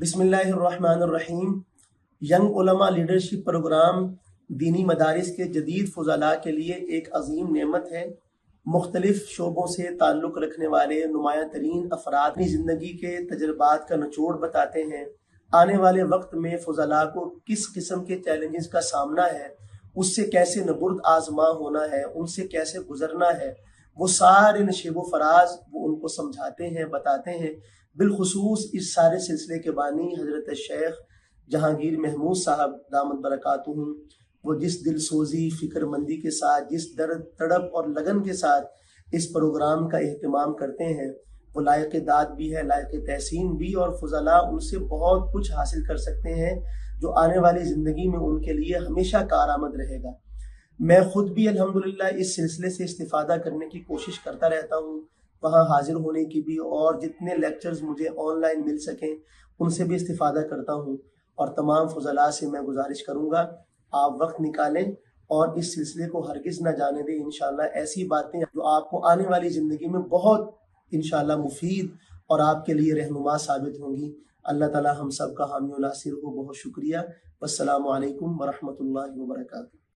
बिस्मिल्लाहिर्रहमानिर्रहीम। यंग उलमा leadership programme दीनी मदारिस के जदीद फुज़ला के लिए एक अजीम नेमत है। मुख्तलिफ शोबों से ताल्लुक़ रखने वाले नुमाया तरीन अफराद अपनी ज़िंदगी के तजर्बात का निचोड़ बताते हैं। आने वाले वक्त में फुज़ला को किस किस्म के चैलेंजेस का सामना है, उससे कैसे नबुर्द आजमा होना है, उनसे कैसे गुजरना है, वो सारे नशेब व फराज वो उनको समझाते हैं, बताते हैं। बिलखुसूस इस सारे सिलसिले के बानी हज़रत शेख जहांगीर महमूद साहब दामद बरकातुहुम, वो जिस दिल सोजी फ़िक्रमंदी के साथ, जिस दर्द तड़प और लगन के साथ इस प्रोग्राम का एहतमाम करते हैं, वो लायक दाद भी है, लायक तहसीन भी, और फुज़ला उनसे बहुत कुछ हासिल कर सकते हैं जो आने वाली ज़िंदगी में उनके लिए हमेशा कारआमद रहेगा। मैं ख़ुद भी अल्हम्दुलिल्लाह इस सिलसिले से इस्तिफ़ादा करने की कोशिश करता रहता हूँ, वहाँ हाजिर होने की भी, और जितने लेक्चर्स मुझे ऑनलाइन मिल सकें उनसे भी इस्तिफ़ादा करता हूँ। और तमाम फुज़ला से मैं गुजारिश करूँगा आप वक्त निकालें और इस सिलसिले को हरगिज़ ना जाने दें। इंशाअल्लाह ऐसी बातें जो आपको आने वाली ज़िंदगी में बहुत इंशाअल्लाह मुफीद और आपके लिए रहनुमा साबित होंगी। अल्लाह ताला हम सब का हामी व नासिर हो। बहुत शुक्रिया। वस्सलामु अलैकुम व रहमतुल्लाहि व बरकातुहू।